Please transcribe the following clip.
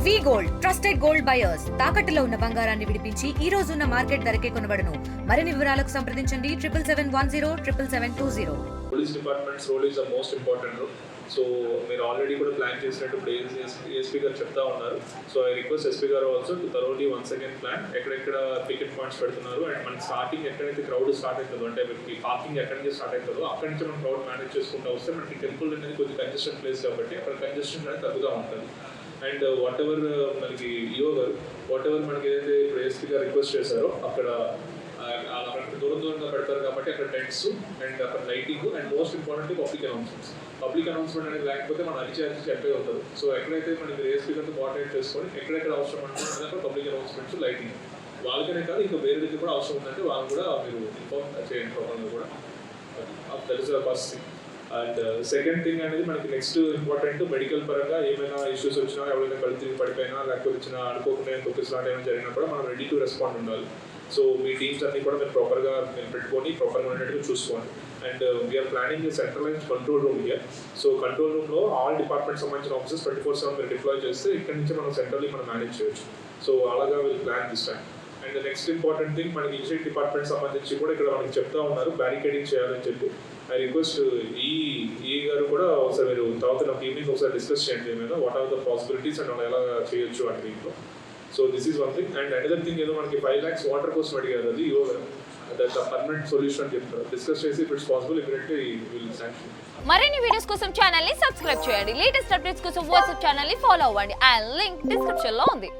వి gold trusted gold buyers తాకట్టులో ఉన్న బంగారాన్ని విడిపించి ఈ రోజు ఉన్న మార్కెట్ ధరకే కొనబడును. మరిన్ని వివరాలకు సంప్రదించండి 7710777720. Police departments role is the most important role. So మీరు ఆల్రెడీ కూడా ప్లాన్ చేసినట్టు ఇప్పుడు ఏఎస్పీ గారు చెప్తా ఉన్నారు. సో ఐ రిక్వెస్ట్ ఎస్పీ గారు also to thoroughly once again plan ఎక్కడెక్కడ పికెట్ పాయింట్స్ పెడుతున్నారు అండ్ మన స్టార్టింగ్ ఎక్కడైతే క్రౌడ్ స్టార్ట్ అవుతుందో అంటే మనకి పార్కింగ్ ఎక్కడి నుంచి స్టార్ట్ అవుతుందో అక్కడి నుంచి మనం క్రౌడ్ మేనేజ్ చేసుకుంటూ వస్తే మనకి టెంపుల్ అనేది కొంచెం కంజెస్టెడ్ ప్లేస్ కాబట్టి అక్కడ కంజెస్టెడ్ అనేది తగ్గుతూ ఉంటుంది. అండ్ వాట్ ఎవర్ మనకి ఈఓ గారు మనకి ఏదైతే ఇప్పుడు ఏఎస్పీ గారు రిక్వెస్ట్ చేశారో అక్కడ దూరంగా పెడతారు కాబట్టి అక్కడ టెంట్స్ అండ్ అక్కడ lighting and most important public announcement అనేది లేకపోతే మనం అరిచి చెప్పే ఉంటుంది. సో ఎక్కడైతే మనకి ఏఎస్పీ గారితో కోఆర్డినేట్ చేసుకొని ఎక్కడెక్కడ అవసరం అనుకుంటే అక్కడ పబ్లిక్ అనౌన్స్మెంట్స్ లైటింగ్ వాళ్ళకనే కాదు ఇంకా వేరే దగ్గర కూడా అవసరం ఉందంటే వాళ్ళు కూడా మీరు ఇన్ఫార్మ్ చేయండి ప్రోగ్రామ్లో కూడా. That is the first thing. And second thing అనేది మనకి నెక్స్ట్ ఇంపార్టెంట్ మెడికల్ పరంగా ఏమైనా ఇష్యూస్ వచ్చినా ఎవరైనా కళ్ళు తిరిగి పడిపోయినా లేకపోతే వచ్చిన అనుకోకుండా తొక్కిస్ లాంటి ఏమైనా జరిగినా కూడా మనం రెడీ టు రెస్పాండ్ ఉండాలి. సో మీ టీమ్స్ అన్ని కూడా మీరు ప్రాపర్గా పెట్టుకొని ప్రాపర్గా ఉండేట్టుగా చూసుకోండి. And we're planning centralize control room here. So control రూమ్లో ఆల్ డిపార్ట్మెంట్ సంబంధించిన ఆఫీసర్స్ 24/7 మీరు డిప్లాయ్ చేస్తే ఇక్కడ నుంచి మనం సెంట్రల్లీ మనం మేనేజ్ చేయొచ్చు. సో అలాగా వీళ్ళు plan this time. And next important thing మనకి ఇంజనీరింగ్ డిపార్ట్మెంట్ సంబంధించి కూడా ఇక్కడ మనకి చెప్తా ఉన్నారు బ్యారికేడింగ్ చేయాలని చెప్పి. ఐ రిక్వెస్ట్ ఈ గారు కూడా ఒకసారి మీరు తర్వాత నాకు ఈవినింగ్ ఒకసారి డిస్కస్ చేయండి ఏమైనా what are the possibilities and ఎలా చేయొచ్చు అంటే దీంట్లో. So this is one thing. And another thing ఏదో మనకి 5 lakhs వాటర్ కోసం అడిగారు అది ఈఓ గారు. దట్స్ అ పర్మనెంట్ సొల్యూషన్ అని చెప్తారు. డిస్కస్ చేసి if it's possible immediately will sanction. మరిన్ని వీడియోస్ కోసం ఛానల్ ని సబ్స్క్రైబ్ చేయండి. లేటెస్ట్ అప్డేట్స్ కోసం వాట్సాప్ ఛానల్ ని ఫాలో అవ్వండి. ఆ లింక్ డిస్క్రిప్షన్ లో ఉంది.